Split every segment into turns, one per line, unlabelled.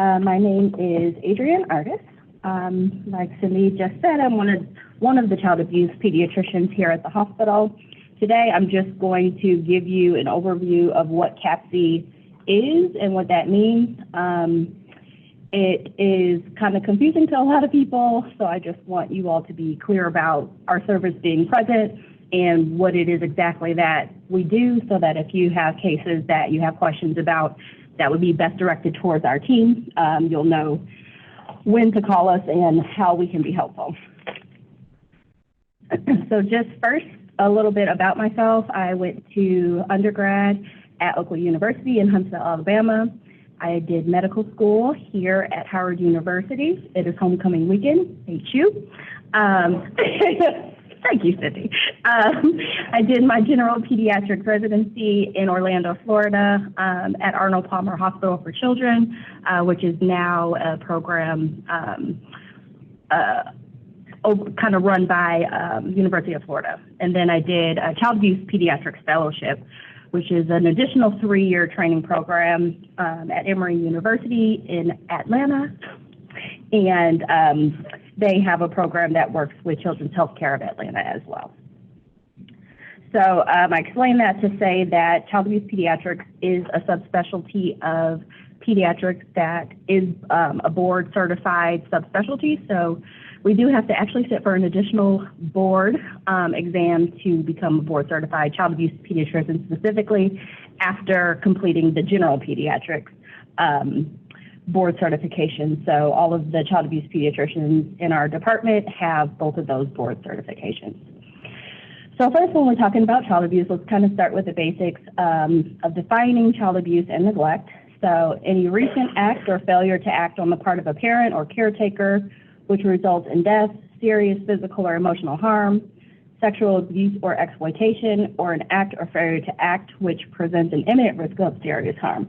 My name is Adrienne Artis. Like Cindy just said, I'm one of the child abuse pediatricians here at the hospital. Today, I'm just going to give you an overview of what CAPC is and what that means. It is kind of confusing to a lot of people, so I just want you all to be clear about our service being present and what it is exactly that we do, so that if you have cases that you have questions about that would be best directed towards our team, you'll know when to call us and how we can be helpful. So just first, a little bit about myself. I went to undergrad at Oakland University in Huntsville, Alabama. I did medical school here at Howard University. It is homecoming weekend. HU. Thank you, Cindy. I did my general pediatric residency in Orlando, Florida, at Arnold Palmer Hospital for Children, which is now a program kind of run by University of Florida. And then I did a child abuse pediatrics fellowship, which is an additional 3-year training program at Emory University in Atlanta. And they have a program that works with Children's Healthcare of Atlanta as well. So I explain that to say that child abuse pediatrics is a subspecialty of pediatrics that is a board certified subspecialty. So we do have to actually sit for an additional board exam to become a board certified child abuse pediatrician, specifically after completing the general pediatrics board certification. So all of the child abuse pediatricians in our department have both of those board certifications. So first, when we're talking about child abuse, let's kind of start with the basics of defining child abuse and neglect. So any recent act or failure to act on the part of a parent or caretaker which results in death, serious physical or emotional harm, sexual abuse or exploitation, or an act or failure to act which presents an imminent risk of serious harm.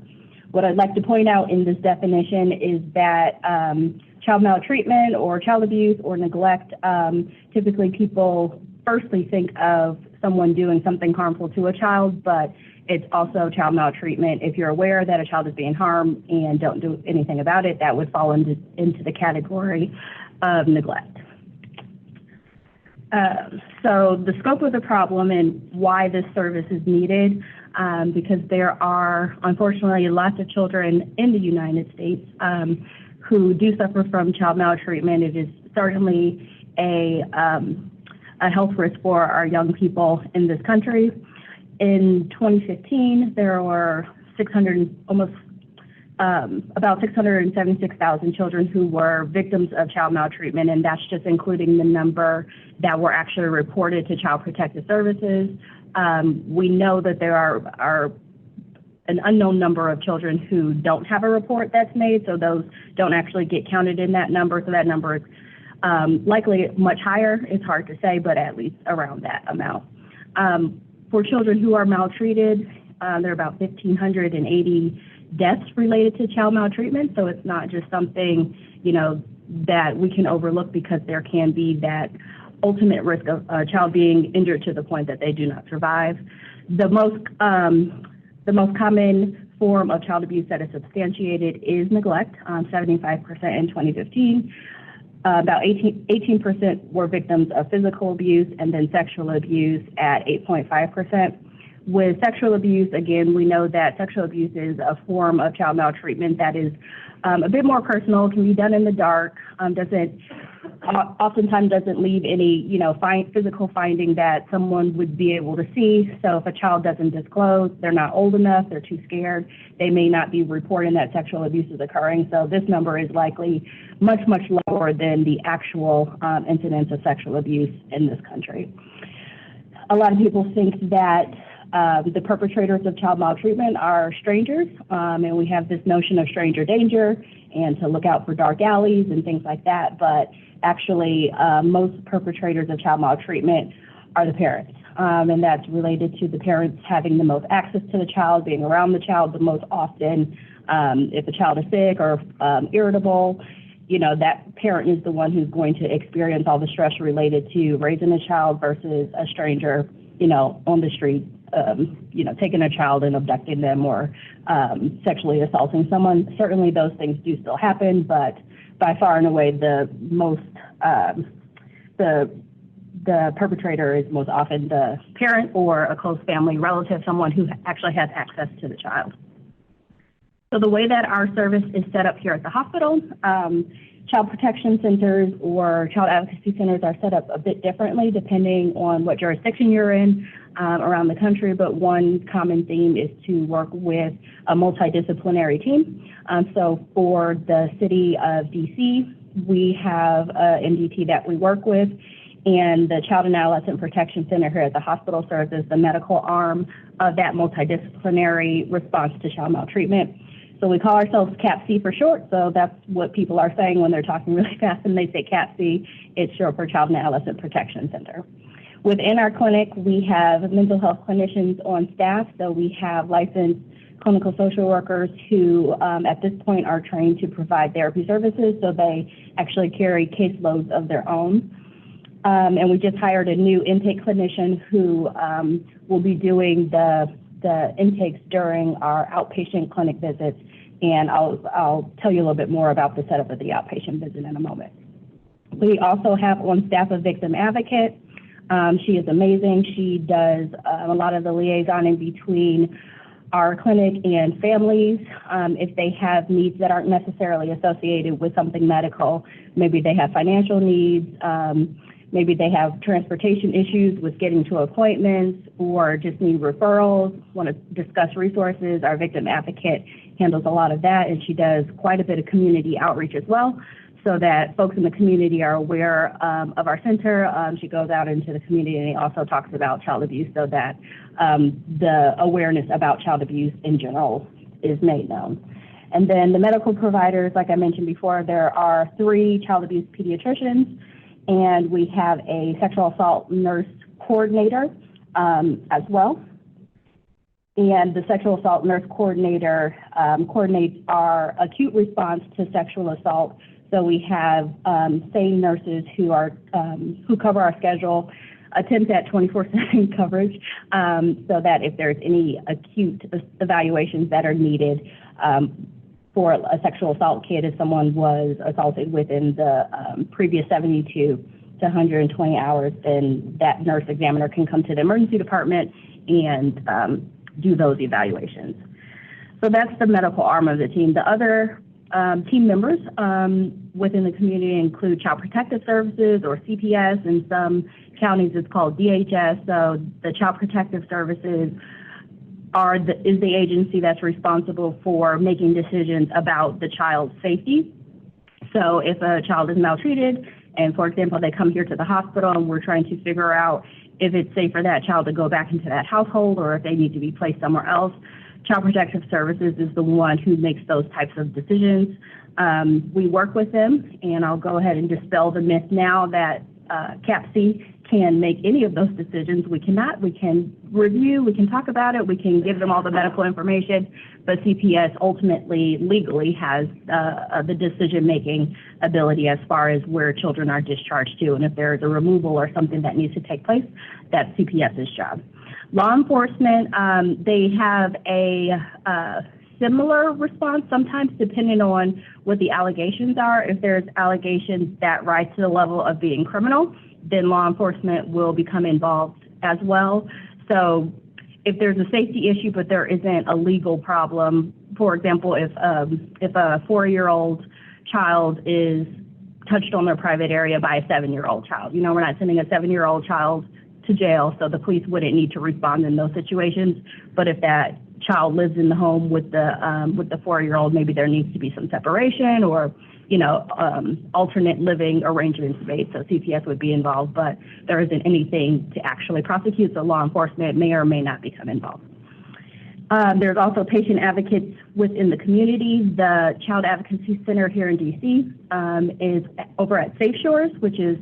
What I'd like to point out in this definition is that child maltreatment or child abuse or neglect, typically people firstly think of someone doing something harmful to a child, but it's also child maltreatment. If you're aware that a child is being harmed and don't do anything about it, that would fall into the category of neglect. So the scope of the problem and why this service is needed, because there are unfortunately lots of children in the United States who do suffer from child maltreatment. It is certainly a health risk for our young people in this country. In 2015, there were about 676,000 children who were victims of child maltreatment, and that's just including the number that were actually reported to Child Protective Services. We know that there are an unknown number of children who don't have a report that's made, so those don't actually get counted in that number. So that number is likely much higher. It's hard to say, but at least around that amount. For children who are maltreated, there are about 1,580 deaths related to child maltreatment. So it's not just something, that we can overlook, because there can be that ultimate risk of a child being injured to the point that they do not survive. The most common form of child abuse that is substantiated is neglect, 75% in 2015. About 18% were victims of physical abuse, and then sexual abuse at 8.5%. With sexual abuse, again, we know that sexual abuse is a form of child maltreatment that is a bit more personal, can be done in the dark, oftentimes doesn't leave any, physical finding that someone would be able to see. So if a child doesn't disclose, they're not old enough, they're too scared, they may not be reporting that sexual abuse is occurring. So this number is likely much, much lower than the actual incidence of sexual abuse in this country. A lot of people think that the perpetrators of child maltreatment are strangers, and we have this notion of stranger danger and to look out for dark alleys and things like that, but actually most perpetrators of child maltreatment are the parents, and that's related to the parents having the most access to the child, being around the child the most often. If a child is sick or irritable, that parent is the one who's going to experience all the stress related to raising a child versus a stranger, on the street taking a child and abducting them or sexually assaulting someone. Certainly those things do still happen, but by far and away the most, the perpetrator is most often the parent or a close family relative, someone who actually has access to the child. So the way that our service is set up here at the hospital, child protection centers or child advocacy centers are set up a bit differently depending on what jurisdiction you're in around the country, but one common theme is to work with a multidisciplinary team. So for the city of DC, we have a MDT that we work with, and the Child and Adolescent Protection Center here at the hospital serves as the medical arm of that multidisciplinary response to child maltreatment. So we call ourselves CAPC for short, so that's what people are saying when they're talking really fast and they say CAPC. It's short for Child and Adolescent Protection Center. Within our clinic, we have mental health clinicians on staff, so we have licensed clinical social workers who at this point are trained to provide therapy services, so they actually carry caseloads of their own. And we just hired a new intake clinician who will be doing the intakes during our outpatient clinic visits, and I'll tell you a little bit more about the setup of the outpatient visit in a moment. We also have on staff a victim advocate. She is amazing. She does a lot of the liaison in between our clinic and families. If they have needs that aren't necessarily associated with something medical, maybe they have financial needs, maybe they have transportation issues with getting to appointments or just need referrals, want to discuss resources. Our victim advocate handles a lot of that, and she does quite a bit of community outreach as well so that folks in the community are aware of our center. She goes out into the community and also talks about child abuse so that the awareness about child abuse in general is made known. And then the medical providers, like I mentioned before, there are 3 child abuse pediatricians, and we have a sexual assault nurse coordinator as well. And the sexual assault nurse coordinator coordinates our acute response to sexual assault. So we have SANE nurses who cover our schedule, attempt at 24/7 coverage, so that if there's any acute evaluations that are needed for a sexual assault kid, if someone was assaulted within the previous 72 to 120 hours, then that nurse examiner can come to the emergency department and do those evaluations. So that's the medical arm of the team. The other team members within the community include Child Protective Services, or CPS. In some counties it's called DHS. So the Child Protective Services is the agency that's responsible for making decisions about the child's safety. So if a child is maltreated, and for example, they come here to the hospital and we're trying to figure out if it's safe for that child to go back into that household or if they need to be placed somewhere else, Child Protective Services is the one who makes those types of decisions. We work with them, and I'll go ahead and dispel the myth now that CAPC can make any of those decisions. We cannot. We can review, we can talk about it, we can give them all the medical information, but CPS ultimately legally has the decision-making ability as far as where children are discharged to, and if there is a removal or something that needs to take place, that's CPS's job. Law enforcement, they have a similar response, sometimes depending on what the allegations are. If there's allegations that rise to the level of being criminal, then law enforcement will become involved as well. So if there's a safety issue but there isn't a legal problem, for example, if a 4-year-old child is touched on their private area by a 7-year-old child, we're not sending a 7-year-old child to jail, so the police wouldn't need to respond in those situations. But if that child lives in the home with the 4-year-old, maybe there needs to be some separation or alternate living arrangements made, so CPS would be involved, but there isn't anything to actually prosecute, so law enforcement may or may not become involved. There's also patient advocates within the community. The Child Advocacy Center here in DC is over at Safe Shores, which is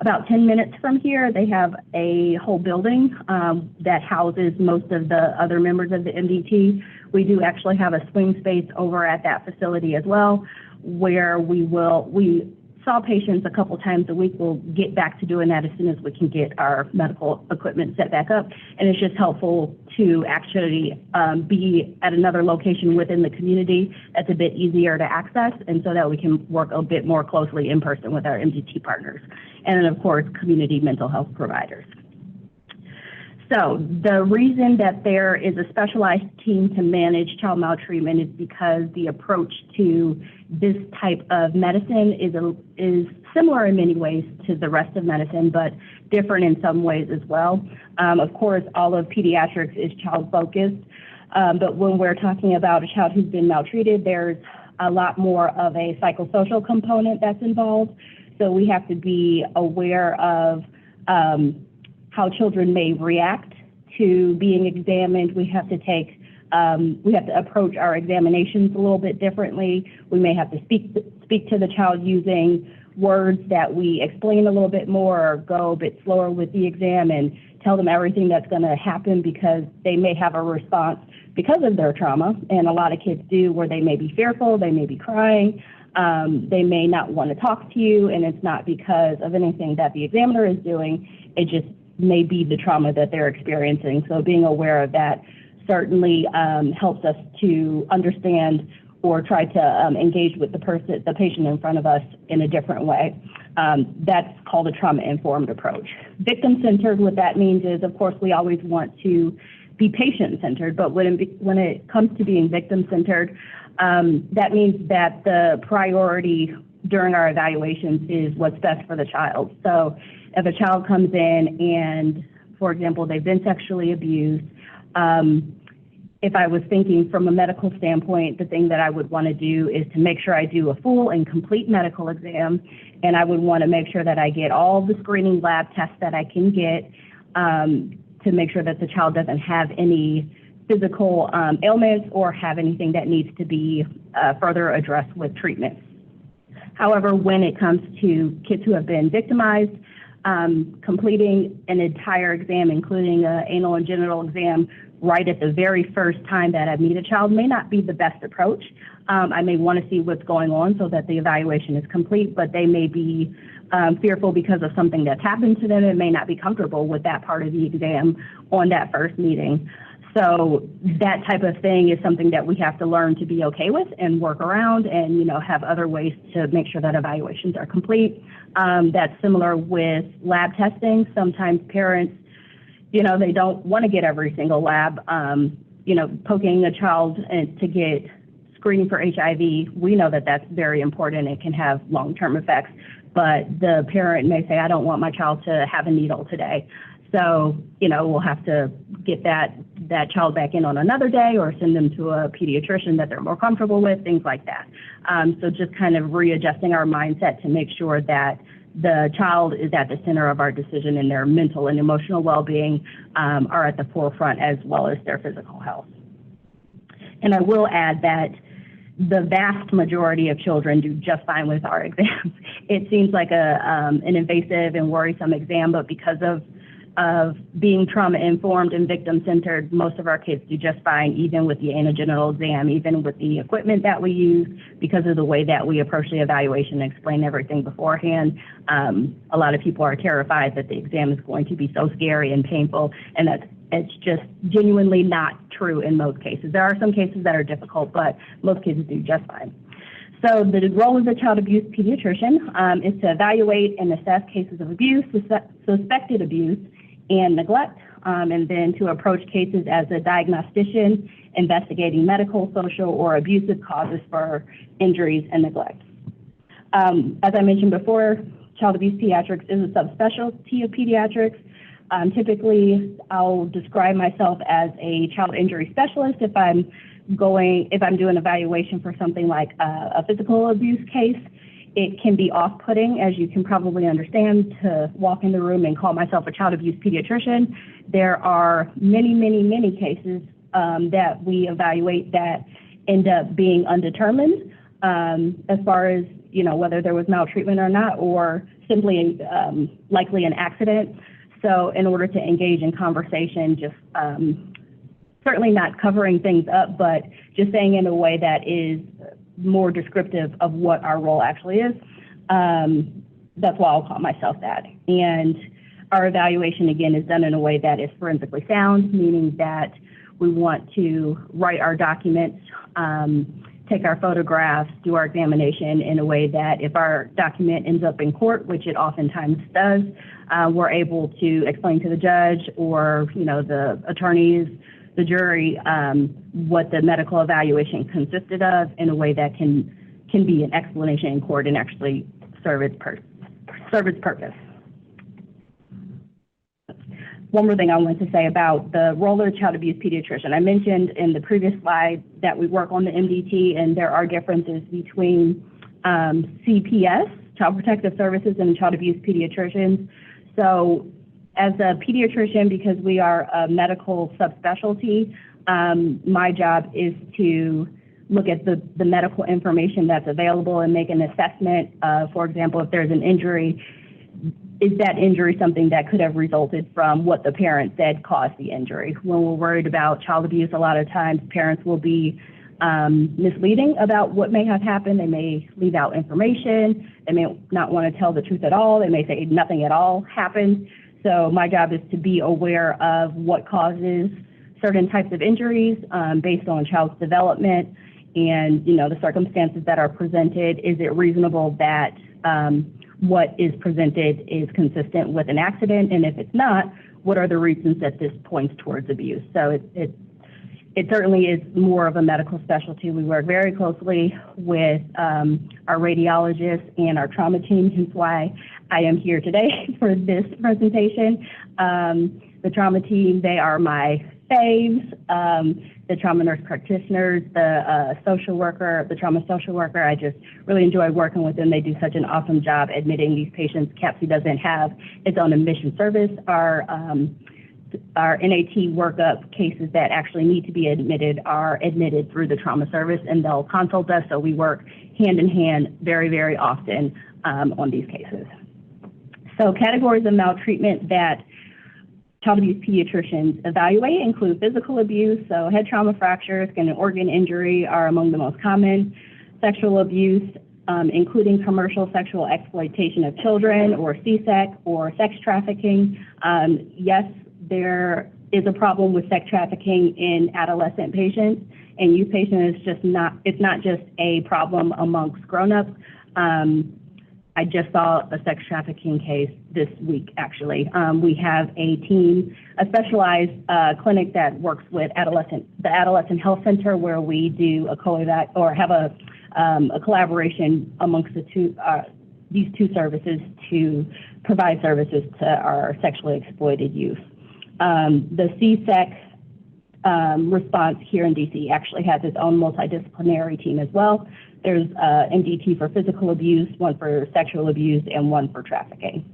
about 10 minutes from here. They have a whole building that houses most of the other members of the MDT. We do actually have a swing space over at that facility as well, where we saw patients a couple times a week, we'll get back to doing that as soon as we can get our medical equipment set back up. And it's just helpful to actually be at another location within the community that's a bit easier to access, and so that we can work a bit more closely in person with our MDT partners. And then, of course, community mental health providers. So the reason that there is a specialized team to manage child maltreatment is because the approach to this type of medicine is similar in many ways to the rest of medicine, but different in some ways as well. Of course, all of pediatrics is child-focused, but when we're talking about a child who's been maltreated, there's a lot more of a psychosocial component that's involved. So we have to be aware of how children may react to being examined. We have to approach our examinations a little bit differently. We may have to speak to the child using words that we explain a little bit more, or go a bit slower with the exam and tell them everything that's going to happen, because they may have a response because of their trauma, and a lot of kids do, where they may be fearful, they may be crying, they may not want to talk to you, and it's not because of anything that the examiner is doing. It just may be the trauma that they're experiencing. So being aware of that certainly helps us to understand or try to engage with the patient in front of us in a different way. That's called a trauma-informed approach. Victim-centered, what that means is, of course, we always want to be patient-centered, but when it comes to being victim-centered, that means that the priority during our evaluations is what's best for the child. So if a child comes in and, for example, they've been sexually abused, if I was thinking from a medical standpoint, the thing that I would want to do is to make sure I do a full and complete medical exam, and I would want to make sure that I get all the screening lab tests that I can get to make sure that the child doesn't have any physical ailments or have anything that needs to be further addressed with treatment. However, when it comes to kids who have been victimized, completing an entire exam, including an anal and genital exam, right at the very first time that I meet a child may not be the best approach. I may want to see what's going on so that the evaluation is complete, but they may be fearful because of something that's happened to them and may not be comfortable with that part of the exam on that first meeting. So that type of thing is something that we have to learn to be okay with and work around, and have other ways to make sure that evaluations are complete. That's similar with lab testing. Sometimes parents, they don't want to get every single lab. Poking a child to get screening for HIV, we know that that's very important. It can have long-term effects, but the parent may say, I don't want my child to have a needle today. So, we'll have to get that child back in on another day, or send them to a pediatrician that they're more comfortable with, things like that. So just kind of readjusting our mindset to make sure that the child is at the center of our decision, and their mental and emotional well-being are at the forefront, as well as their physical health. And I will add that the vast majority of children do just fine with our exams. It seems like an invasive and worrisome exam, but because of being trauma-informed and victim-centered, most of our kids do just fine, even with the anogenital exam, even with the equipment that we use, because of the way that we approach the evaluation and explain everything beforehand. A lot of people are terrified that the exam is going to be so scary and painful, and it's just genuinely not true in most cases. There are some cases that are difficult, but most kids do just fine. So the role of the child abuse pediatrician is to evaluate and assess cases of abuse, suspected abuse, and neglect, and then to approach cases as a diagnostician, investigating medical, social, or abusive causes for injuries and neglect. As I mentioned before, child abuse pediatrics is a subspecialty of pediatrics. Typically, I'll describe myself as a child injury specialist if I'm doing evaluation for something like a physical abuse case. It can be off-putting, as you can probably understand, to walk in the room and call myself a child abuse pediatrician. There are many, many, many cases that we evaluate that end up being undetermined as far as, whether there was maltreatment or not, or simply likely an accident. So in order to engage in conversation, just certainly not covering things up, but just saying in a way that is more descriptive of what our role actually is. That's why I'll call myself that. And our evaluation, again, is done in a way that is forensically sound, meaning that we want to write our documents, take our photographs, do our examination in a way that if our document ends up in court, which it oftentimes does, we're able to explain to the judge or, the attorneys, the jury, what the medical evaluation consisted of in a way that can be an explanation in court and actually serve its purpose. One more thing I wanted to say about the role of the child abuse pediatrician. I mentioned in the previous slide that we work on the MDT, and there are differences between CPS, Child Protective Services, and child abuse pediatricians. So as a pediatrician, because we are a medical subspecialty, my job is to look at the medical information that's available and make an assessment. For example, if there's an injury, is that injury something that could have resulted from what the parent said caused the injury? When we're worried about child abuse, a lot of times parents will be misleading about what may have happened. They may leave out information. They may not want to tell the truth at all. They may say nothing at all happened. So my job is to be aware of what causes certain types of injuries based on child's development and, the circumstances that are presented. Is it reasonable that what is presented is consistent with an accident? And if it's not, what are the reasons that this points towards abuse? So it certainly is more of a medical specialty. We work very closely with our radiologists and our trauma team, hence why I am here today for this presentation. The trauma team, they are my faves. The trauma nurse practitioners, the trauma social worker, I just really enjoy working with them. They do such an awesome job admitting these patients. CAPC doesn't have its own admission service. Our NAT workup cases that actually need to be admitted are admitted through the trauma service, and they'll consult us, so we work hand in hand very, very often on these cases. So categories of maltreatment that child abuse pediatricians evaluate include physical abuse, so head trauma fractures, skin and organ injury are among the most common. Sexual abuse, including commercial sexual exploitation of children or CSEC or sex trafficking. Yes, there is a problem with sex trafficking in adolescent patients and youth patients. It's not just a problem amongst grown-ups. I just saw a sex trafficking case this week, actually. We have a specialized clinic that works with the Adolescent Health Center, where we do have a collaboration amongst these two services to provide services to our sexually exploited youth. The CSEC response here in DC actually has its own multidisciplinary team as well. There's MDT for physical abuse, one for sexual abuse, and one for trafficking.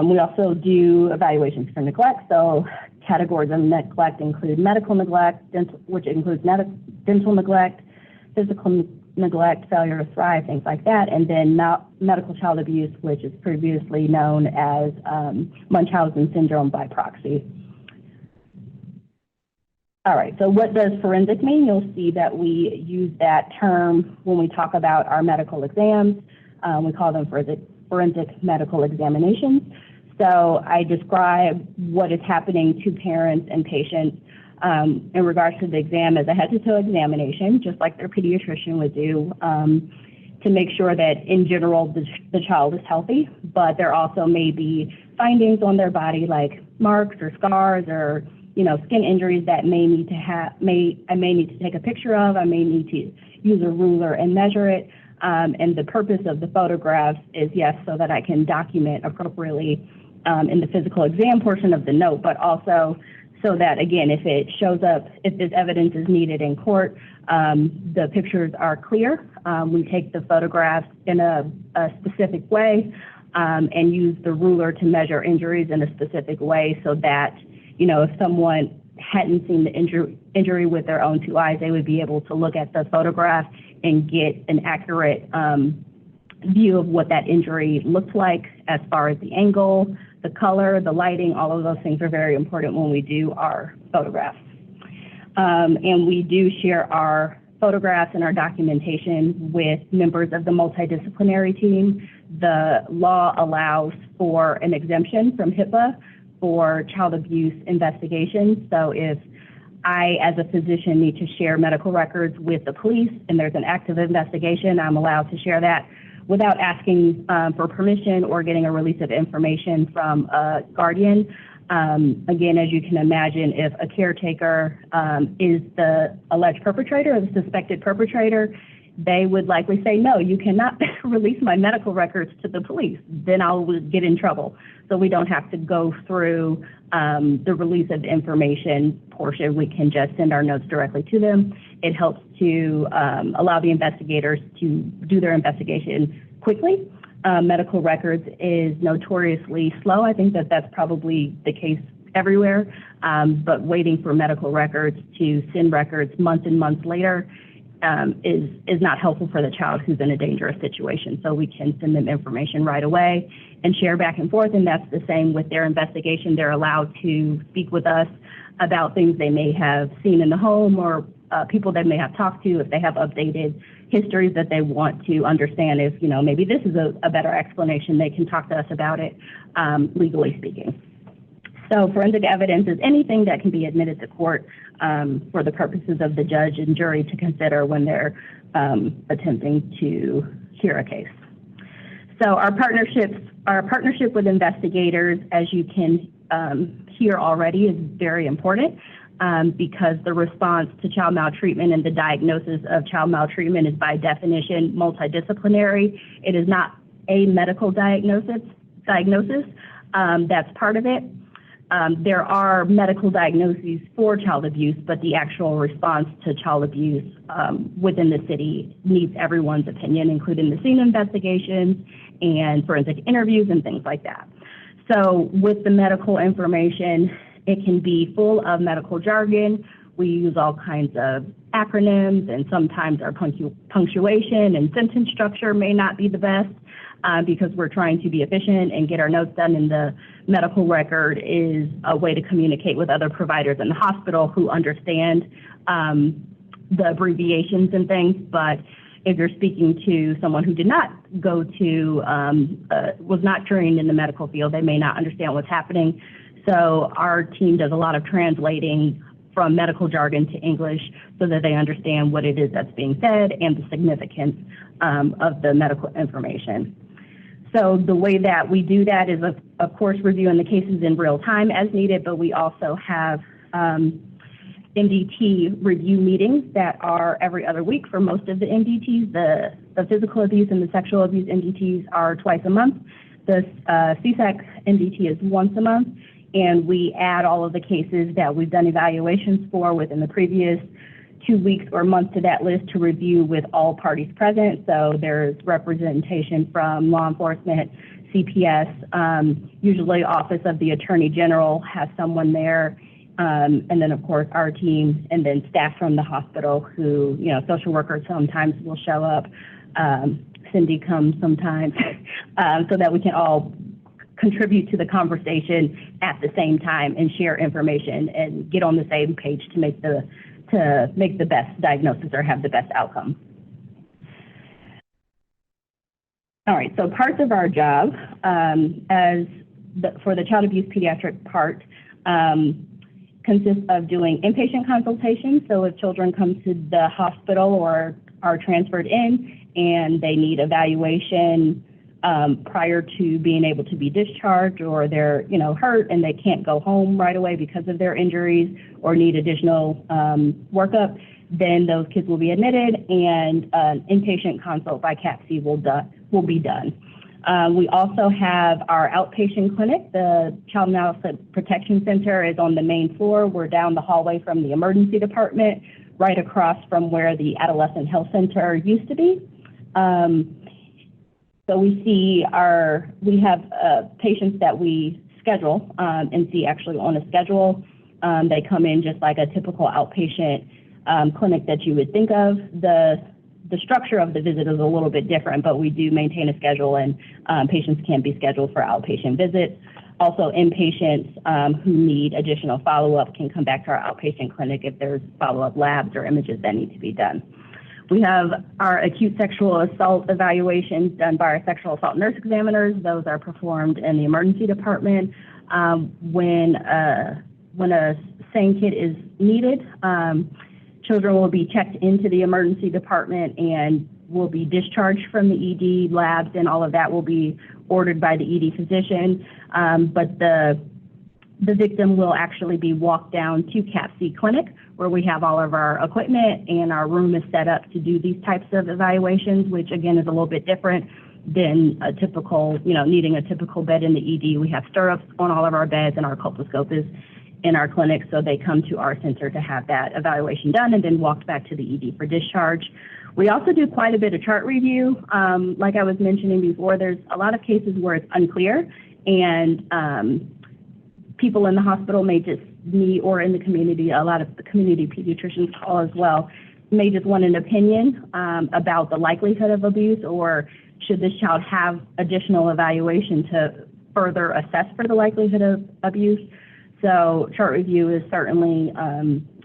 We also do evaluations for neglect. So categories of neglect include medical neglect, which includes dental neglect, physical neglect, failure to thrive, things like that, and then medical child abuse, which is previously known as Munchausen syndrome by proxy. All right, so what does forensic mean? You'll see that we use that term when we talk about our medical exams. We call them forensic medical examinations. So I describe what is happening to parents and patients in regards to the exam as a head-to-toe examination, just like their pediatrician would do, to make sure that in general the child is healthy, but there also may be findings on their body like marks or scars or skin injuries that I may need to take a picture of. I may need to use a ruler and measure it. And the purpose of the photographs is, yes, so that I can document appropriately in the physical exam portion of the note, but also so that, again, if it shows up, if this evidence is needed in court, the pictures are clear. We take the photographs in a specific way and use the ruler to measure injuries in a specific way so that if someone hadn't seen the injury with their own two eyes, they would be able to look at the photograph and get an accurate view of what that injury looked like as far as the angle, the color, the lighting. All of those things are very important when we do our photographs. And we do share our photographs and our documentation with members of the multidisciplinary team. The law allows for an exemption from HIPAA for child abuse investigations. So if I, as a physician, need to share medical records with the police and there's an active investigation, I'm allowed to share that without asking for permission or getting a release of information from a guardian. Again, as you can imagine, if a caretaker is the alleged perpetrator or the suspected perpetrator, they would likely say, no, you cannot release my medical records to the police. Then I'll get in trouble. So we don't have to go through the release of information portion. We can just send our notes directly to them. It helps to allow the investigators to do their investigation quickly. Medical records is notoriously slow. I think that that's probably the case everywhere, but waiting for medical records to send records months and months later is not helpful for the child who's in a dangerous situation. So we can send them information right away and share back and forth, and that's the same with their investigation. They're allowed to speak with us about things they may have seen in the home or people they may have talked to if they have updated histories that they want to understand. If, you know, maybe this is a better explanation, they can talk to us about it, legally speaking. So forensic evidence is anything that can be admitted to court for the purposes of the judge and jury to consider when they're attempting to hear a case. So our partnership with investigators, as you can hear already, is very important because the response to child maltreatment and the diagnosis of child maltreatment is by definition multidisciplinary. It is not a medical diagnosis. That's part of it. There are medical diagnoses for child abuse, but the actual response to child abuse within the city needs everyone's opinion, including the scene investigations and forensic interviews and things like that. So with the medical information, it can be full of medical jargon. We use all kinds of acronyms, and sometimes our punctuation and sentence structure may not be the best because we're trying to be efficient and get our notes done, and the medical record is a way to communicate with other providers in the hospital who understand the abbreviations and things. But if you're speaking to someone who did not go to, was not trained in the medical field, they may not understand what's happening. So our team does a lot of translating from medical jargon to English so that they understand what it is that's being said and the significance of the medical information. So the way that we do that is, of course, reviewing the cases in real time as needed, but we also have MDT review meetings that are every other week for most of the MDTs. The physical abuse and the sexual abuse MDTs are twice a month. The CSAC MDT is once a month, and we add all of the cases that we've done evaluations for within the previous 2 weeks or month to that list to review with all parties present. So there's representation from law enforcement, CPS, usually Office of the Attorney General has someone there, and then of course our team, and then staff from the hospital who, you know, social workers sometimes will show up. Cindy comes sometimes so that we can all contribute to the conversation at the same time and share information and get on the same page to make the best diagnosis or have the best outcome. All right, so parts of our job for the child abuse pediatric part consists of doing inpatient consultations. So if children come to the hospital or are transferred in and they need evaluation prior to being able to be discharged, or they're, you know, hurt and they can't go home right away because of their injuries or need additional workup, then those kids will be admitted and an inpatient consult by CAPC will be done. We also have our outpatient clinic. The Child and Adolescent Protection Center is on the main floor. We're down the hallway from the emergency department, right across from where the Adolescent Health Center used to be. So we have patients that we schedule and see actually on a schedule. They come in just like a typical outpatient clinic that you would think of. The structure of the visit is a little bit different, but we do maintain a schedule, and patients can be scheduled for outpatient visits. Also, inpatients who need additional follow-up can come back to our outpatient clinic if there's follow-up labs or images that need to be done. We have our acute sexual assault evaluations done by our sexual assault nurse examiners. Those are performed in the emergency department. When a SANE kit is needed, children will be checked into the emergency department and will be discharged from the ED. Labs and all of that will be ordered by the ED physician, but the victim will actually be walked down to CAPC clinic, where we have all of our equipment and our room is set up to do these types of evaluations, which again is a little bit different than a typical, needing a typical bed in the ED. We have stirrups on all of our beds and our colposcope is in our clinic, so they come to our center to have that evaluation done and then walked back to the ED for discharge. We also do quite a bit of chart review. Like I was mentioning before, there's a lot of cases where it's unclear and people in the hospital may just need, or in the community, a lot of the community pediatricians call as well, may just want an opinion about the likelihood of abuse, or should this child have additional evaluation to further assess for the likelihood of abuse. So chart review is certainly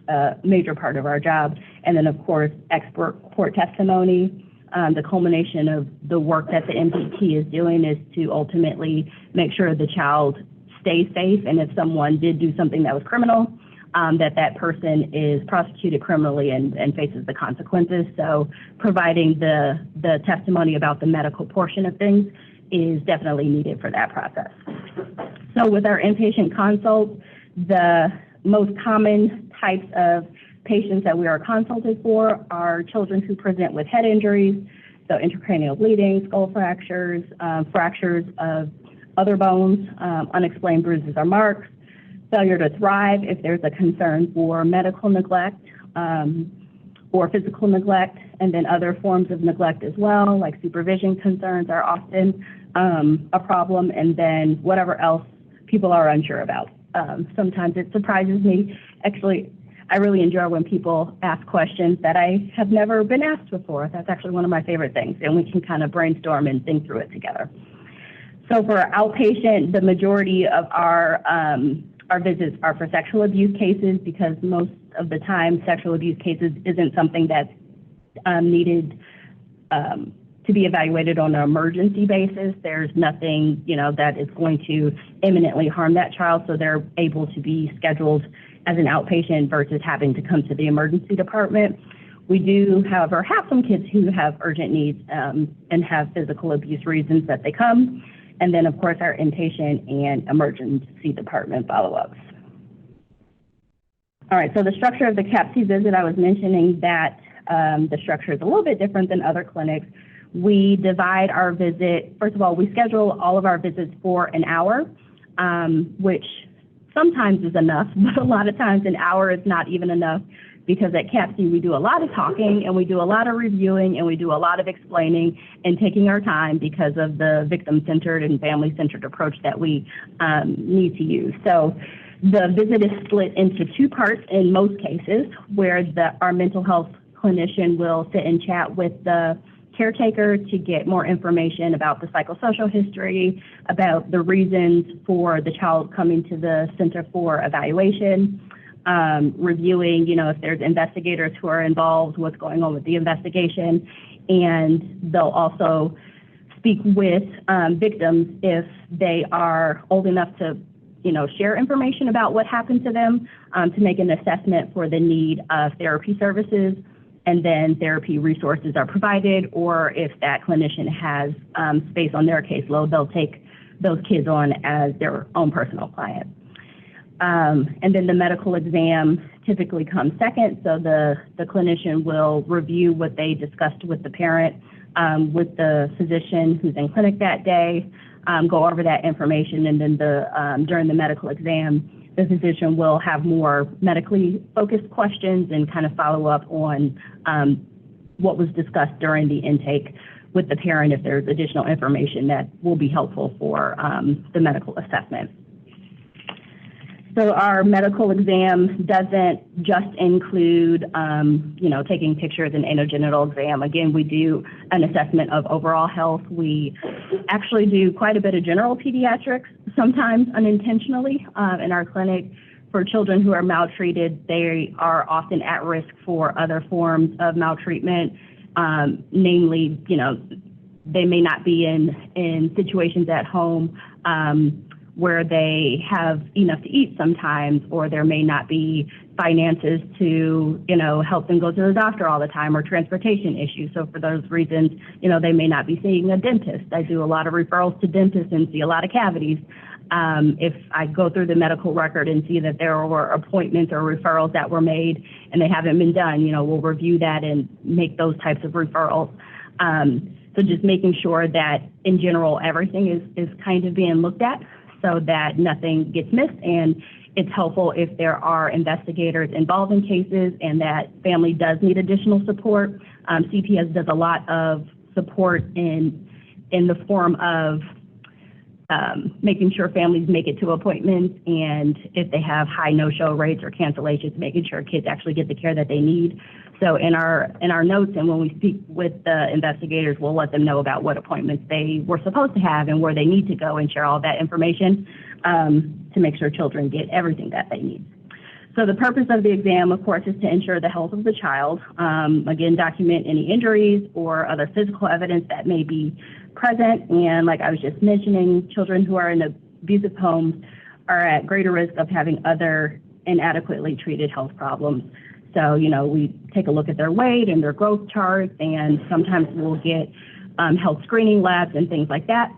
a major part of our job. And then of course, expert court testimony. The culmination of the work that the MPT is doing is to ultimately make sure the child stays safe, and if someone did do something that was criminal, that person is prosecuted criminally and faces the consequences. So providing the testimony about the medical portion of things is definitely needed for that process. So with our inpatient consults, the most common types of patients that we are consulted for are children who present with head injuries, so intracranial bleeding, skull fractures, fractures of other bones, unexplained bruises or marks, failure to thrive if there's a concern for medical neglect or physical neglect, and then other forms of neglect as well, like supervision concerns are often a problem, and then whatever else people are unsure about. Sometimes it surprises me. Actually, I really enjoy when people ask questions that I have never been asked before. That's actually one of my favorite things, and we can kind of brainstorm and think through it together. So for outpatient, the majority of our visits are for sexual abuse cases, because most of the time sexual abuse cases isn't something that's needed to be evaluated on an emergency basis. There's nothing, that is going to imminently harm that child, so they're able to be scheduled as an outpatient versus having to come to the emergency department. We do, however, have some kids who have urgent needs and have physical abuse reasons that they come. And then, of course, our inpatient and emergency department follow-ups. All right, so the structure of the CAPC visit, I was mentioning that the structure is a little bit different than other clinics. We divide our visit, first of all, we schedule all of our visits for an hour, which sometimes is enough, but a lot of times an hour is not even enough, because at CAPC we do a lot of talking and we do a lot of reviewing and we do a lot of explaining and taking our time because of the victim-centered and family-centered approach that we need to use. So the visit is split into two parts in most cases, where our mental health clinician will sit and chat with the caretaker to get more information about the psychosocial history, about the reasons for the child coming to the center for evaluation, reviewing, if there's investigators who are involved, what's going on with the investigation, and they'll also speak with victims if they are old enough to, share information about what happened to them, to make an assessment for the need of therapy services, and then therapy resources are provided, or if that clinician has space on their caseload, they'll take those kids on as their own personal client. And then the medical exam typically comes second, so the clinician will review what they discussed with the parent, with the physician who's in clinic that day, go over that information, and then during the medical exam, the physician will have more medically focused questions and kind of follow up on what was discussed during the intake with the parent if there's additional information that will be helpful for the medical assessment. So our medical exam doesn't just include, taking pictures and anogenital exam. Again, we do an assessment of overall health. We actually do quite a bit of general pediatrics, sometimes unintentionally, in our clinic. For children who are maltreated, they are often at risk for other forms of maltreatment, namely, they may not be in situations at home where they have enough to eat sometimes, or there may not be finances to, help them go to the doctor all the time, or transportation issues. So for those reasons, they may not be seeing a dentist. I do a lot of referrals to dentists and see a lot of cavities. If I go through the medical record and see that there were appointments or referrals that were made and they haven't been done, we'll review that and make those types of referrals. So just making sure that in general, everything is kind of being looked at so that nothing gets missed. And it's helpful if there are investigators involved in cases and that family does need additional support. CPS does a lot of support in the form of making sure families make it to appointments, and if they have high no-show rates or cancellations, making sure kids actually get the care that they need. So in our notes and when we speak with the investigators, we'll let them know about what appointments they were supposed to have and where they need to go, and share all that information to make sure children get everything that they need. So the purpose of the exam, of course, is to ensure the health of the child. Again, document any injuries or other physical evidence that may be present. And like I was just mentioning, children who are in abusive homes are at greater risk of having other inadequately treated health problems. So, we take a look at their weight and their growth charts, and sometimes we'll get health screening labs and things like that.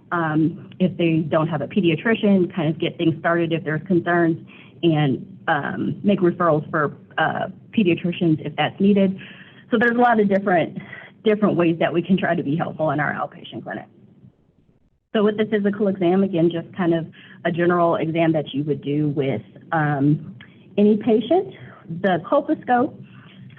If they don't have a pediatrician, kind of get things started if there's concerns, and make referrals for pediatricians if that's needed. So there's a lot of different ways that we can try to be helpful in our outpatient clinic. So with the physical exam, again, just kind of a general exam that you would do with any patient. The colposcope,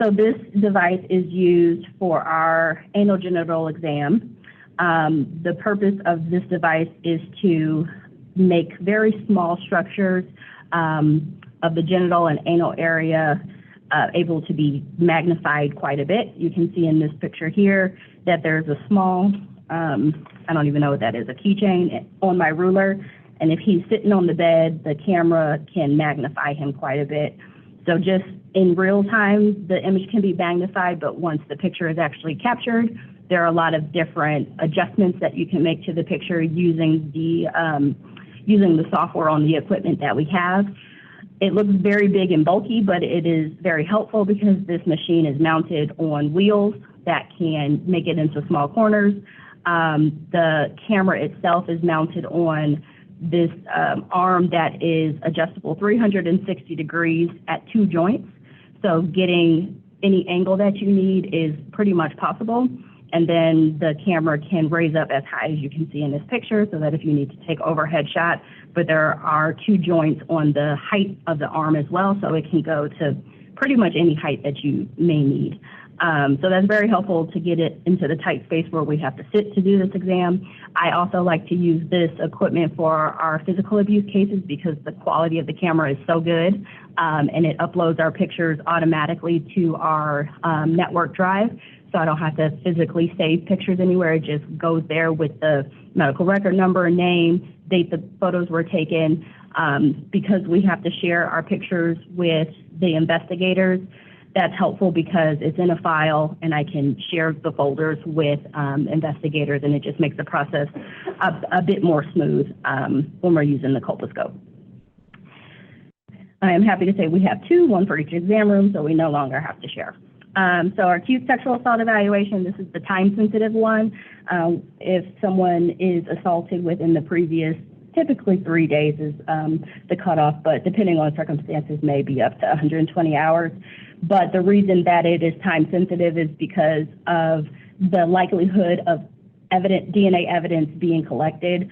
so this device is used for our anal genital exam. The purpose of this device is to make very small structures of the genital and anal area able to be magnified quite a bit. You can see in this picture here that there's a small, I don't even know what that is, a keychain on my ruler. And if he's sitting on the bed, the camera can magnify him quite a bit. So just in real time, the image can be magnified, but once the picture is actually captured, there are a lot of different adjustments that you can make to the picture using the software on the equipment that we have. It looks very big and bulky, but it is very helpful because this machine is mounted on wheels that can make it into small corners. The camera itself is mounted on this arm that is adjustable 360 degrees at 2 joints. So getting any angle that you need is pretty much possible. And then the camera can raise up as high as you can see in this picture, so that if you need to take overhead shot, but there are 2 joints on the height of the arm as well, so it can go to pretty much any height that you may need. So that's very helpful to get it into the tight space where we have to sit to do this exam. I also like to use this equipment for our physical abuse cases because the quality of the camera is so good, and it uploads our pictures automatically to our network drive. So I don't have to physically save pictures anywhere. It just goes there with the medical record number, name, date the photos were taken. Because we have to share our pictures with the investigators, that's helpful because it's in a file and I can share the folders with investigators, and it just makes the process a bit more smooth when we're using the colposcope. I am happy to say we have 2, one for each exam room, so we no longer have to share. So our acute sexual assault evaluation, this is the time-sensitive one. If someone is assaulted within the previous, typically 3 days is the cutoff, but depending on circumstances, may be up to 120 hours. But the reason that it is time-sensitive is because of the likelihood of DNA evidence being collected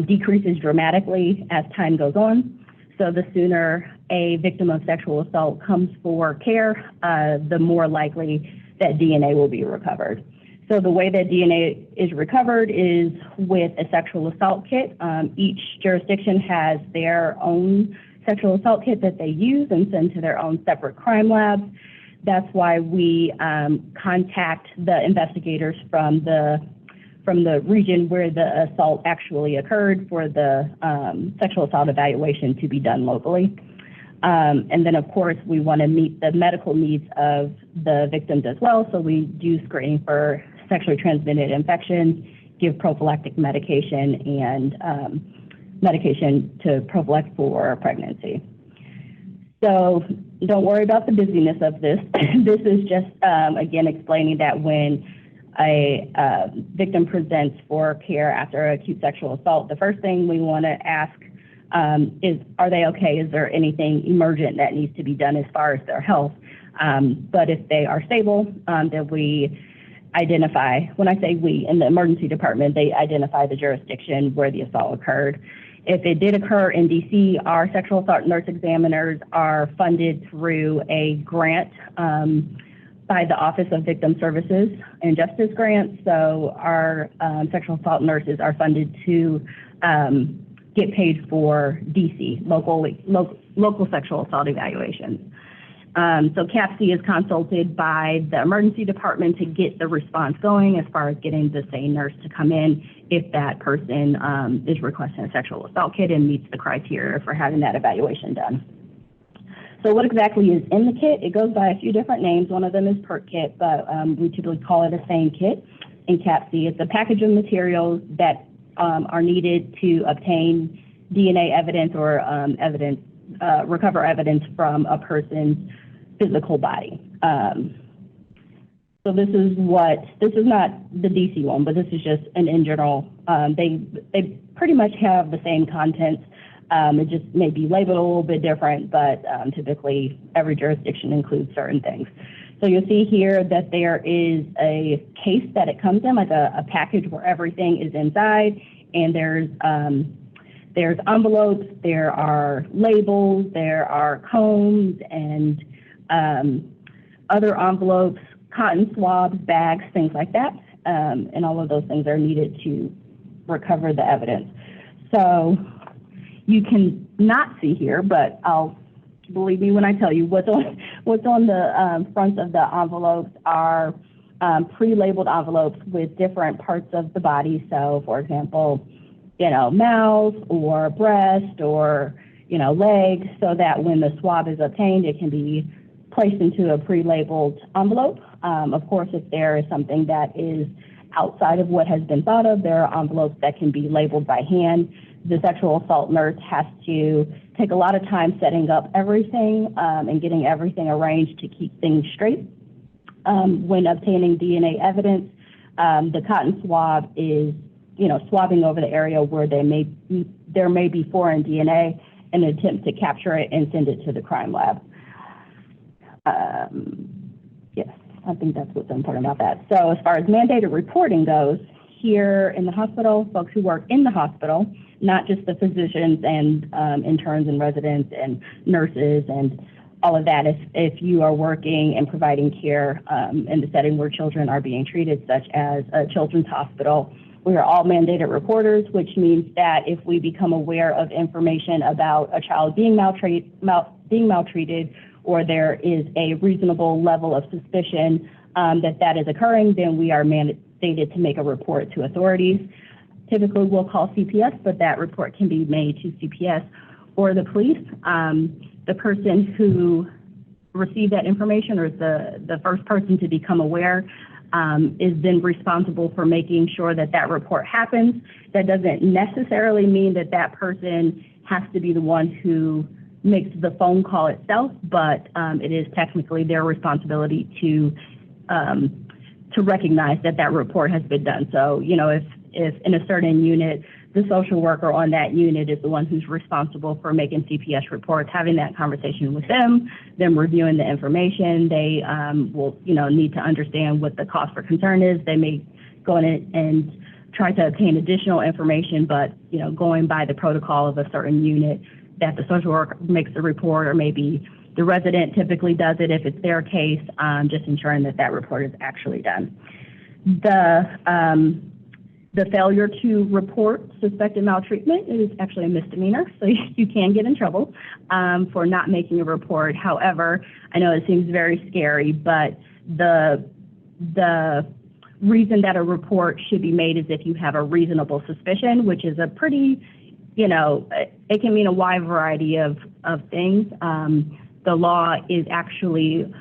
decreases dramatically as time goes on. So the sooner a victim of sexual assault comes for care, the more likely that DNA will be recovered. So the way that DNA is recovered is with a sexual assault kit. Each jurisdiction has their own sexual assault kit that they use and send to their own separate crime labs. That's why we contact the investigators from the region where the assault actually occurred for the sexual assault evaluation to be done locally. And then, of course, we want to meet the medical needs of the victims as well. So we do screening for sexually transmitted infections, give prophylactic medication, and medication to prophylactic for pregnancy. So don't worry about the busyness of this. This is just, again, explaining that when a victim presents for care after acute sexual assault, the first thing we want to ask is, are they okay? Is there anything emergent that needs to be done as far as their health? But if they are stable, then we identify, when I say we, in the emergency department, they identify the jurisdiction where the assault occurred. If it did occur in DC, our sexual assault nurse examiners are funded through a grant by the Office of Victim Services and Justice grants. So our sexual assault nurses are funded to get paid for DC, local sexual assault evaluations. So CAPC is consulted by the emergency department to get the response going as far as getting the same nurse to come in if that person is requesting a sexual assault kit and meets the criteria for having that evaluation done. So what exactly is in the kit? It goes by a few different names. One of them is PERT kit, but we typically call it a SANE kit in CAPC. It's a package of materials that are needed to obtain DNA evidence or recover evidence from a person's physical body. So this is not the DC one, but this is just an in general. They pretty much have the same contents. It just may be labeled a little bit different, but typically every jurisdiction includes certain things. So you'll see here that there is a case that it comes in, like a package where everything is inside, and there's envelopes, there are labels, there are combs, and other envelopes, cotton swabs, bags, things like that, and all of those things are needed to recover the evidence. So you can not see here, but believe me when I tell you, what's on the fronts of the envelopes are pre-labeled envelopes with different parts of the body. So, for example, mouth or breast or legs, so that when the swab is obtained, it can be placed into a pre-labeled envelope. Of course, if there is something that is outside of what has been thought of, there are envelopes that can be labeled by hand. The sexual assault nurse has to take a lot of time setting up everything and getting everything arranged to keep things straight. When obtaining DNA evidence, the cotton swab is, swabbing over the area where there may be foreign DNA in an attempt to capture it and send it to the crime lab. Yes, I think that's what's important about that. So as far as mandated reporting goes, here in the hospital, folks who work in the hospital, not just the physicians and interns and residents and nurses and all of that. If you are working and providing care in the setting where children are being treated, such as a children's hospital, we are all mandated reporters, which means that if we become aware of information about a child being maltreated, or there is a reasonable level of suspicion that is occurring, then we are mandated to make a report to authorities. Typically, we'll call CPS, but that report can be made to CPS or the police. The person who received that information, or the first person to become aware, is then responsible for making sure that report happens. That doesn't necessarily mean that person has to be the one who makes the phone call itself, but it is technically their responsibility to recognize that report has been done. So, if in a certain unit, the social worker on that unit is the one who's responsible for making CPS reports, having that conversation with them reviewing the information, they will, need to understand what the cause for concern is. They may go in and try to obtain additional information, but, going by the protocol of a certain unit, that the social worker makes the report, or maybe the resident typically does it if it's their case, just ensuring that report is actually done. The failure to report suspected maltreatment is actually a misdemeanor, so you can get in trouble for not making a report. However, I know it seems very scary, but the reason that a report should be made is if you have a reasonable suspicion, which is a pretty, it can mean a wide variety of of things. The law is actually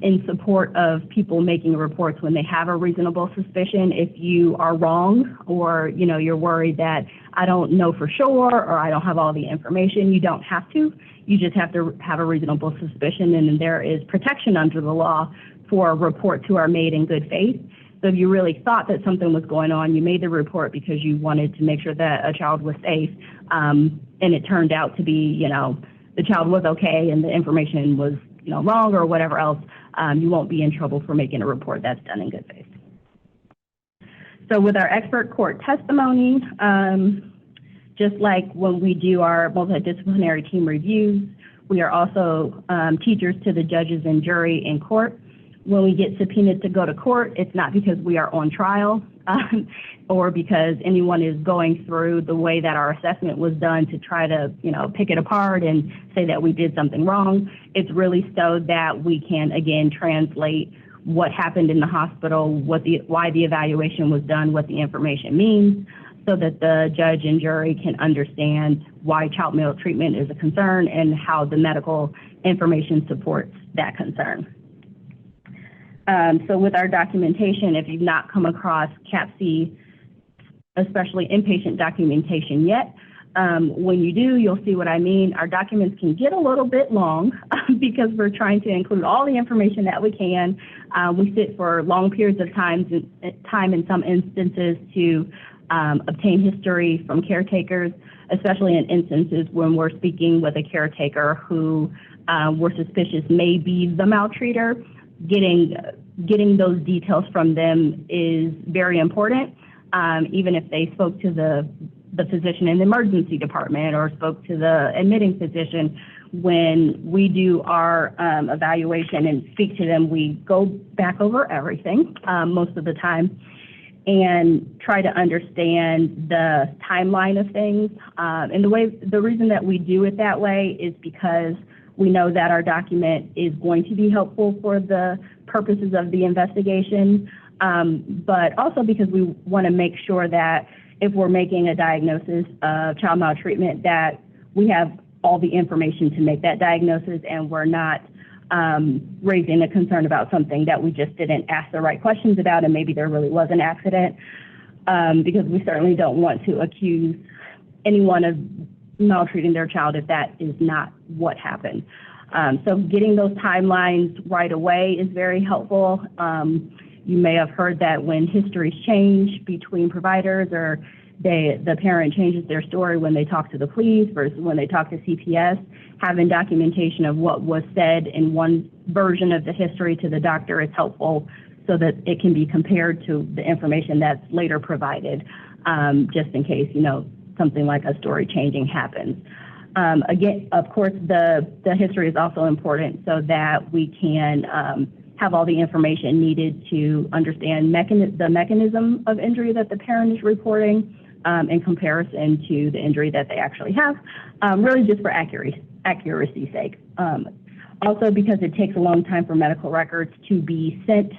in support of people making reports when they have a reasonable suspicion. If you are wrong, or you're worried that I don't know for sure, or I don't have all the information, you don't have to. You just have to have a reasonable suspicion, and there is protection under the law for reports who are made in good faith. So if you really thought that something was going on, you made the report because you wanted to make sure that a child was safe, and it turned out to be, the child was okay and the information was, wrong or whatever else, you won't be in trouble for making a report that's done in good faith. So with our expert court testimony, just like when we do our multidisciplinary team reviews, we are also teachers to the judges and jury in court. When we get subpoenaed to go to court, it's not because we are on trial or because anyone is going through the way that our assessment was done to try to, pick it apart and say that we did something wrong. It's really so that we can, again, translate what happened in the hospital, why the evaluation was done, what the information means, so that the judge and jury can understand why child maltreatment is a concern and how the medical information supports that concern. So with our documentation, if you've not come across CAPC, especially inpatient documentation yet, when you do, you'll see what I mean. Our documents can get a little bit long because we're trying to include all the information that we can. We sit for long periods of time in some instances to obtain history from caretakers, especially in instances when we're speaking with a caretaker who we're suspicious may be the maltreater. Getting those details from them is very important, even if they spoke to the physician in the emergency department or spoke to the admitting physician. When we do our evaluation and speak to them, we go back over everything most of the time and try to understand the timeline of things. And the reason that we do it that way is because we know that our document is going to be helpful for the purposes of the investigation, but also because we want to make sure that if we're making a diagnosis of child maltreatment, that we have all the information to make that diagnosis and we're not raising a concern about something that we just didn't ask the right questions about and maybe there really was an accident, because we certainly don't want to accuse anyone of maltreating their child if that is not what happened. So getting those timelines right away is very helpful. You may have heard that when histories change between providers or the parent changes their story when they talk to the police versus when they talk to CPS, having documentation of what was said in one version of the history to the doctor is helpful so that it can be compared to the information that's later provided, just in case, something like a story changing happens. Again, of course, the history is also important so that we can have all the information needed to understand the mechanism of injury that the parent is reporting in comparison to the injury that they actually have, really just for accuracy's sake. Also because it takes a long time for medical records to be sent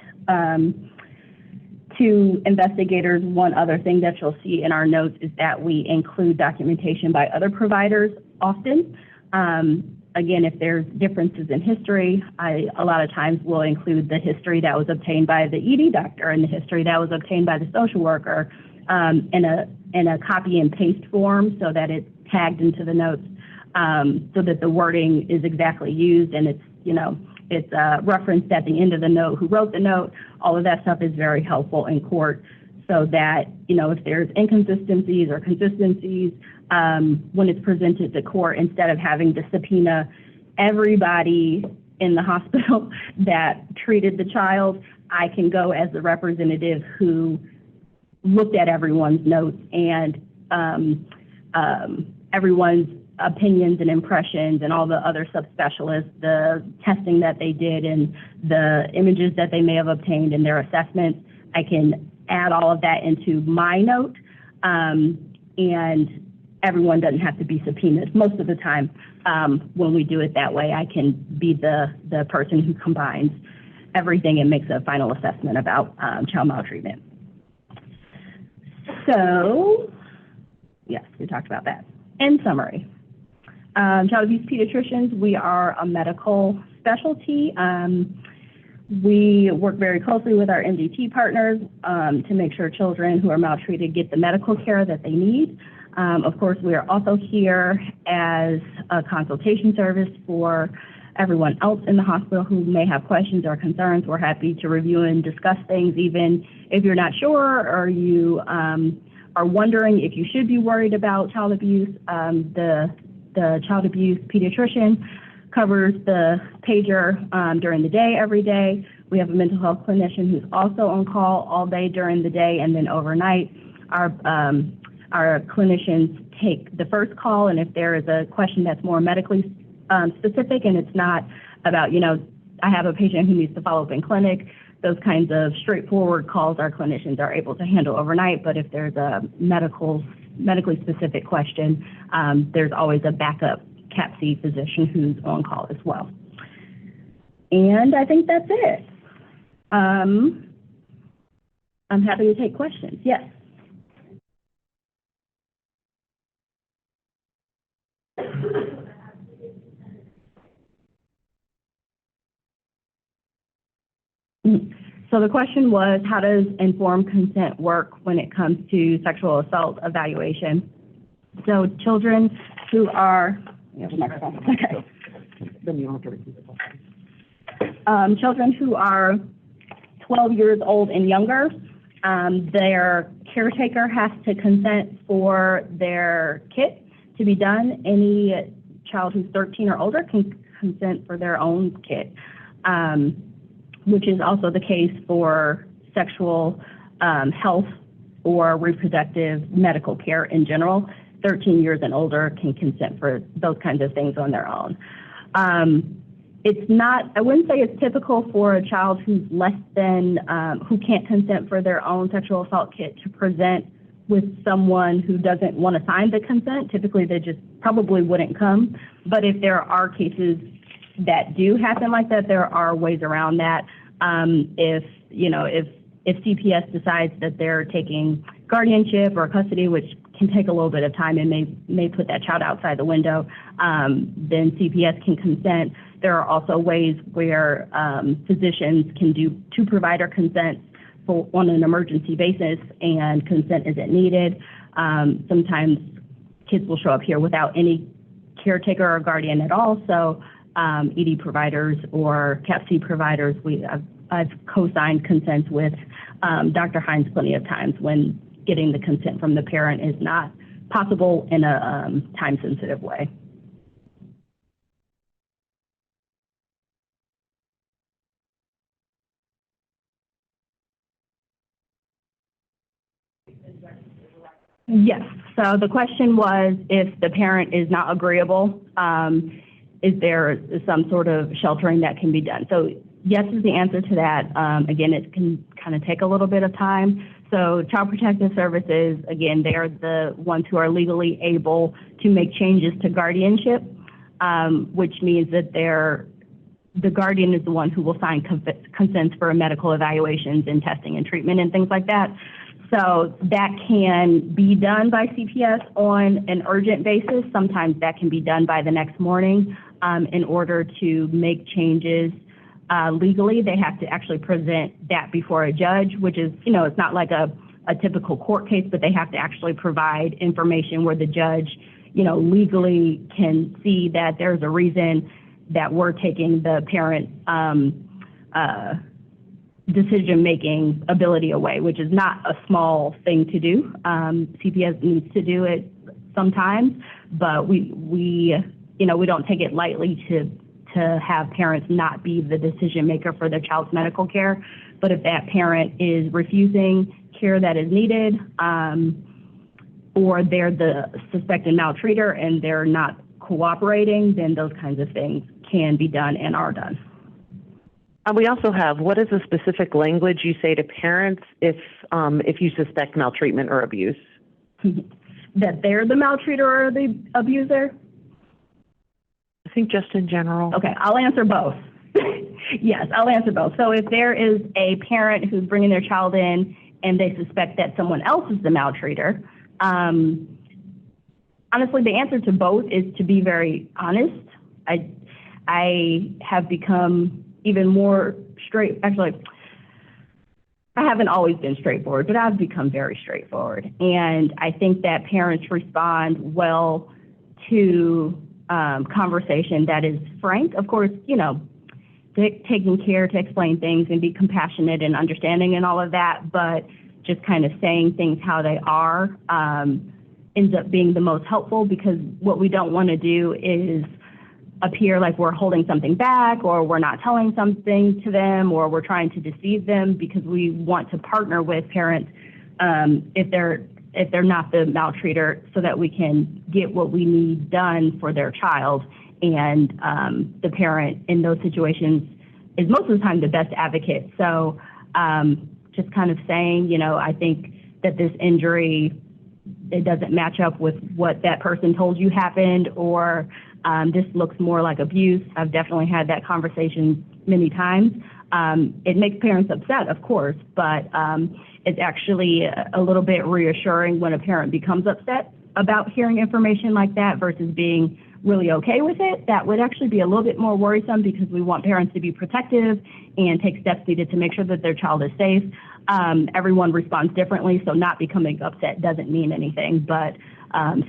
to investigators. One other thing that you'll see in our notes is that we include documentation by other providers often. Again, if there's differences in history, a lot of times will include the history that was obtained by the ED doctor and the history that was obtained by the social worker in a copy and paste form so that it's tagged into the notes so that the wording is exactly used and it's referenced at the end of the note who wrote the note. All of that stuff is very helpful in court so that, if there's inconsistencies or consistencies when it's presented to court, instead of having to subpoena everybody in the hospital that treated the child, I can go as the representative who looked at everyone's notes and everyone's opinions and impressions and all the other subspecialists, the testing that they did and the images that they may have obtained in their assessments. I can add all of that into my note, and everyone doesn't have to be subpoenaed. Most of the time, when we do it that way, I can be the person who combines everything and makes a final assessment about child maltreatment. So, yes, we talked about that. In summary, Child abuse pediatricians, we are a medical specialty. We work very closely with our MDT partners to make sure children who are maltreated get the medical care that they need. Of course, we are also here as a consultation service for everyone else in the hospital who may have questions or concerns. We're happy to review and discuss things, even if you're not sure or you are wondering if you should be worried about child abuse. The child abuse pediatrician covers the pager during the day, every day. We have a mental health clinician who's also on call all day during the day, and then overnight, our clinicians take the first call, and if there is a question that's more medically specific and it's not about, I have a patient who needs to follow up in clinic, those kinds of straightforward calls our clinicians are able to handle overnight. But if there's a medically specific question, there's always a backup CAPC physician who's on call as well. And I think that's it. I'm happy to take questions. Yes. So the question was, how does informed consent work when it comes to sexual assault evaluation? So children who are, okay. Children who are 12 years old and younger, their caretaker has to consent for their kit to be done. Any child who's 13 or older can consent for their own kit, which is also the case for sexual health or reproductive medical care in general. 13 years and older can consent for those kinds of things on their own. It's not, I wouldn't say it's typical for a child who's less than, who can't consent for their own sexual assault kit to present with someone who doesn't want to sign the consent. Typically, they just probably wouldn't come. But if there are cases that do happen like that, there are ways around that. If CPS decides that they're taking guardianship or custody, which can take a little bit of time and may put that child outside the window, then CPS can consent. There are also ways where physicians can do two-provider consent on an emergency basis, and consent isn't needed. Sometimes kids will show up here without any caretaker or guardian at all, so ED providers or CAPC providers, I've co-signed consents with Dr. Hines plenty of times when getting the consent from the parent is not possible in a time-sensitive way. Yes, so the question was, if the parent is not agreeable, is there some sort of sheltering that can be done? So yes is the answer to that. Again, it can kind of take a little bit of time. So Child Protective Services, again, they're the ones who are legally able to make changes to guardianship, which means that the guardian is the one who will sign consents for medical evaluations and testing and treatment and things like that. So that can be done by CPS on an urgent basis. Sometimes that can be done by the next morning. In order to make changes legally, they have to actually present that before a judge, which is, it's not like a typical court case, but they have to actually provide information where the judge, legally can see that there's a reason that we're taking the parent decision-making ability away, which is not a small thing to do. CPS needs to do it sometimes, but we don't take it lightly to have parents not be the decision maker for their child's medical care. But if that parent is refusing care that is needed, or they're the suspected maltreater and they're not cooperating, then those kinds of things can be done and are done.
We also have, what is the specific language you say to parents if you suspect maltreatment or abuse?
That they're the maltreater or the abuser?
I think just in general.
Okay, I'll answer both. Yes, I'll answer both. So if there is a parent who's bringing their child in and they suspect that someone else is the maltreater, honestly, the answer to both is to be very honest. I have become even more straight. Actually, I haven't always been straightforward, but I've become very straightforward. And I think that parents respond well to conversation that is frank. Of course, you know, taking care to explain things and be compassionate and understanding and all of that, but just kind of saying things how they are ends up being the most helpful, because what we don't want to do is appear like we're holding something back, or we're not telling something to them, or we're trying to deceive them, because we want to partner with parents if they're not the maltreater, so that we can get what we need done for their child. And the parent in those situations is most of the time the best advocate. So just kind of saying, you know, I think that this injury, it doesn't match up with what that person told you happened, or this looks more like abuse. I've definitely had that conversation many times. It makes parents upset, of course, but it's actually a little bit reassuring when a parent becomes upset about hearing information like that versus being really okay with it. That would actually be a little bit more worrisome, because we want parents to be protective and take steps needed to make sure that their child is safe. Everyone responds differently, so not becoming upset doesn't mean anything, but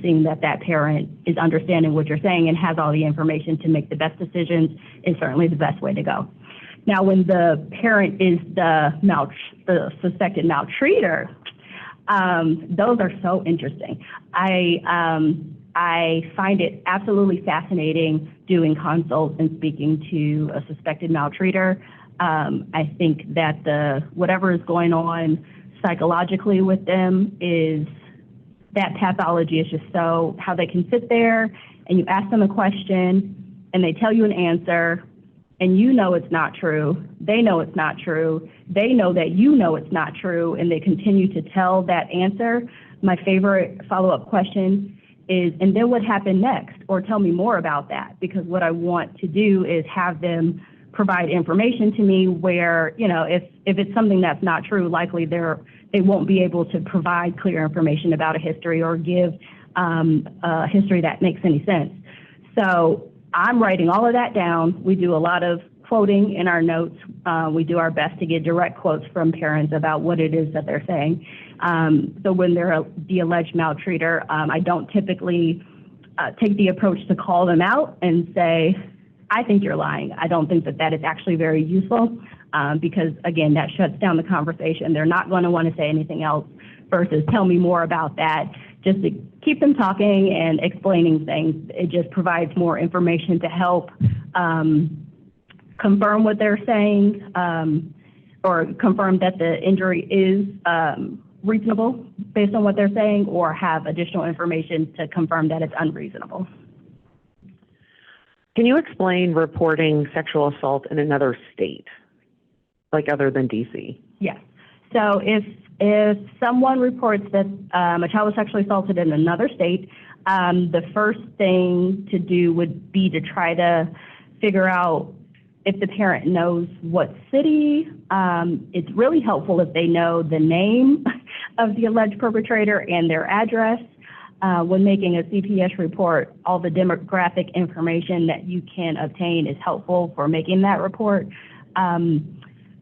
seeing that that parent is understanding what you're saying and has all the information to make the best decisions is certainly the best way to go. Now, when the parent is the suspected maltreater, those are so interesting. I find it absolutely fascinating doing consults and speaking to a suspected maltreater. I think that whatever is going on psychologically with them is, that pathology is just so, how they can sit there and you ask them a question and they tell you an answer, and you know it's not true, they know it's not true, they know that you know it's not true, and they continue to tell that answer. My favorite follow-up question is, and then what happened next? Or tell me more about that, because what I want to do is have them provide information to me where, you know, if it's something that's not true, likely they won't be able to provide clear information about a history or give a history that makes any sense. So I'm writing all of that down. We do a lot of quoting in our notes. We do our best to get direct quotes from parents about what it is that they're saying. So when they're the alleged maltreater, I don't typically take the approach to call them out and say, I think you're lying. I don't think that is actually very useful, because, again, that shuts down the conversation. They're not going to want to say anything else versus tell me more about that. Just to keep them talking and explaining things, it just provides more information to help confirm what they're saying, or confirm that the injury is reasonable based on what they're saying, or have additional information to confirm that it's unreasonable.
Can you explain reporting sexual assault in another state, like other than DC? Yes.
So if someone reports that a child was sexually assaulted in another state, the first thing to do would be to try to figure out if the parent knows what city. It's really helpful if they know the name of the alleged perpetrator and their address. When making a CPS report, all the demographic information that you can obtain is helpful for making that report.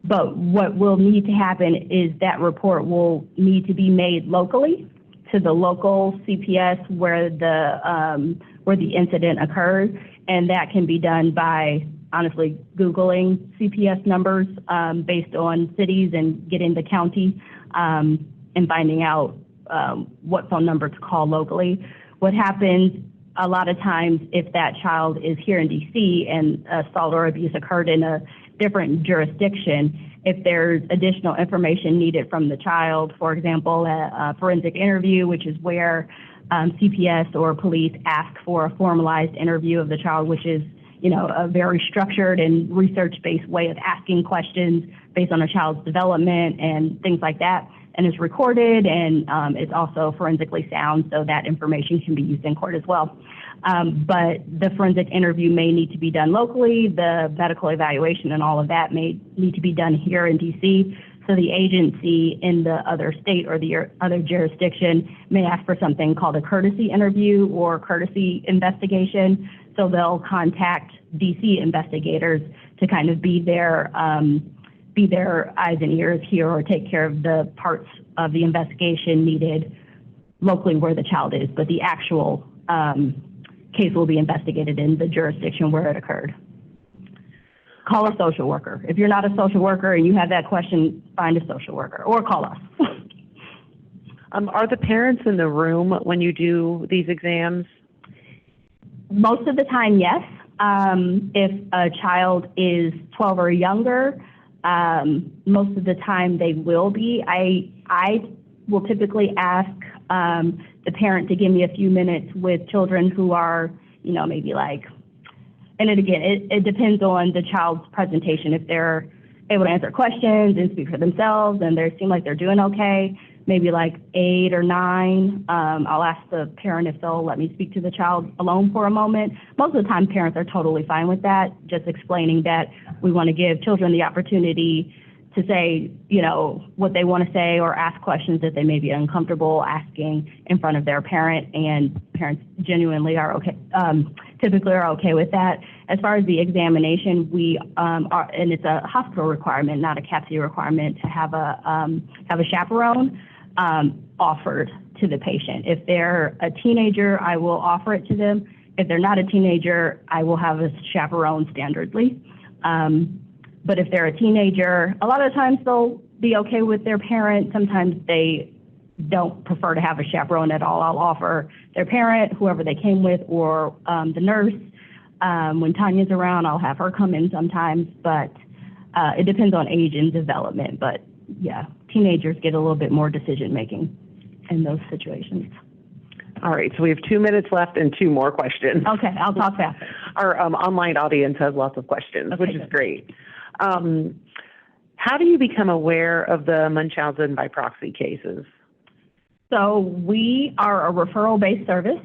But what will need to happen is that report will need to be made locally to the local CPS where the incident occurred, and that can be done by honestly Googling CPS numbers based on cities and getting the county and finding out what phone number to call locally. What happens a lot of times if that child is here in DC and assault or abuse occurred in a different jurisdiction, if there's additional information needed from the child, for example, a forensic interview, which is where CPS or police ask for a formalized interview of the child, which is, you know, a very structured and research-based way of asking questions based on a child's development and things like that. And it's recorded, and it's also forensically sound, so that information can be used in court as well. But the forensic interview may need to be done locally. The medical evaluation and all of that may need to be done here in DC. So the agency in the other state or the other jurisdiction may ask for something called a courtesy interview or courtesy investigation. So they'll contact DC investigators to kind of be their eyes and ears here or take care of the parts of the investigation needed locally where the child is. But the actual case will be investigated in the jurisdiction where it occurred. Call a social worker. If you're not a social worker and you have that question, find a social worker or call us.
Are the parents in the room when you do these exams?
Most of the time, yes. If a child is 12 or younger, most of the time they will be. I will typically ask the parent to give me a few minutes with children who are, maybe like, and it depends on the child's presentation. If they're able to answer questions and speak for themselves and they seem like they're doing okay, maybe like 8 or 9, I'll ask the parent if they'll let me speak to the child alone for a moment. Most of the time parents are totally fine with that, just explaining that we want to give children the opportunity to say, what they want to say or ask questions that they may be uncomfortable asking in front of their parent, and parents genuinely are okay, typically are okay with that. As far as the examination, we are, and it's a hospital requirement, not a CAPC requirement, to have a chaperone offered to the patient. If they're a teenager, I will offer it to them. If they're not a teenager, I will have a chaperone standardly. But if they're a teenager, a lot of times they'll be okay with their parent. Sometimes they don't prefer to have a chaperone at all. I'll offer their parent, whoever they came with, or the nurse. When Tanya's around, I'll have her come in sometimes, but it depends on age and development. But yeah, teenagers get a little bit more decision-making in those situations.
All right, so we have 2 minutes left and 2 more questions.
Okay, I'll talk faster.
Our online audience has lots of questions,
Okay,
which is great. How do you become aware of the Munchausen by proxy cases?
So we are a referral-based service.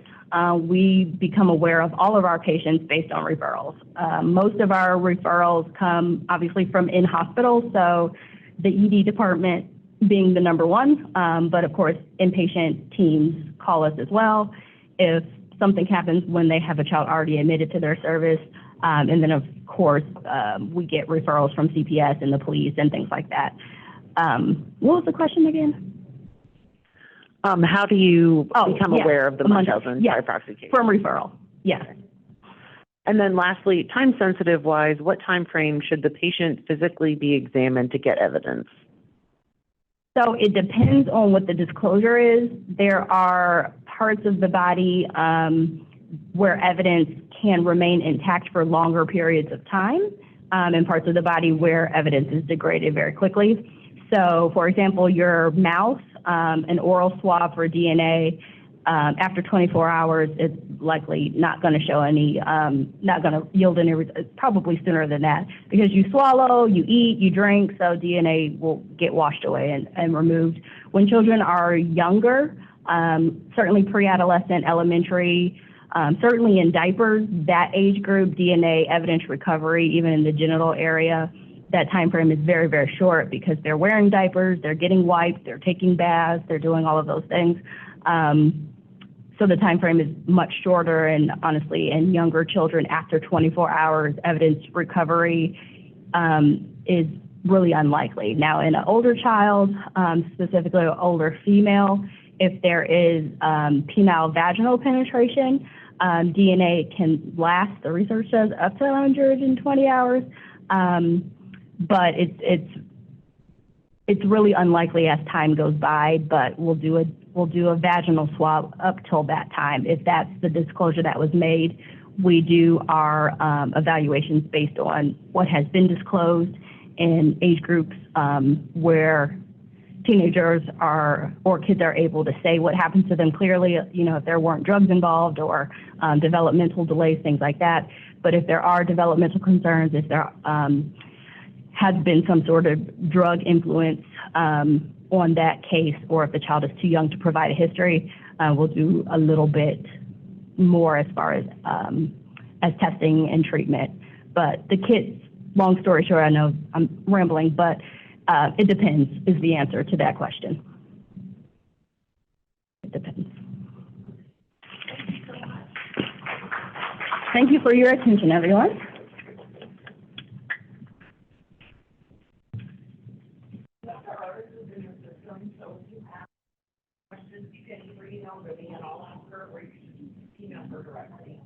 We become aware of all of our patients based on referrals. Most of our referrals come obviously from in-hospital, so the ED department being the number one, but of course inpatient teams call us as well if something happens when they have a child already admitted to their service. And then of course we get referrals from CPS and the police and things like that. What was the question again?
How do you become aware of the Munchausen by proxy case?
From referral, yes.
And then lastly, time sensitive wise, what time frame should the patient physically be examined to get evidence?
So it depends on what the disclosure is. There are parts of the body where evidence can remain intact for longer periods of time, and parts of the body where evidence is degraded very quickly. So for example, your mouth, an oral swab for DNA, after 24 hours, it's likely not going to show any, not going to yield any, probably sooner than that, because you swallow, you eat, you drink, so DNA will get washed away and removed. When children are younger, certainly pre-adolescent, elementary, certainly in diapers, that age group, DNA evidence recovery, even in the genital area, that time frame is very, very short because they're wearing diapers, they're getting wiped, they're taking baths, they're doing all of those things. So the time frame is much shorter, and honestly, in younger children, after 24 hours, evidence recovery is really unlikely. Now, in an older child, specifically an older female, if there is penile vaginal penetration, DNA can last, the research says, up to 120 hours, but it's really unlikely as time goes by, but we'll do a vaginal swab up till that time. If that's the disclosure that was made, we do our evaluations based on what has been disclosed in age groups where teenagers or kids are able to say what happens to them clearly, if there weren't drugs involved or developmental delays, things like that. But if there are developmental concerns, if there has been some sort of drug influence on that case, or if the child is too young to provide a history, we'll do a little bit more as far as testing and treatment. But the kids, long story short, I know I'm rambling, but It depends is the answer to that question. It depends. Thank you for your attention, everyone.
Questions, you can either email me and I'll ask her, or you can email her directly.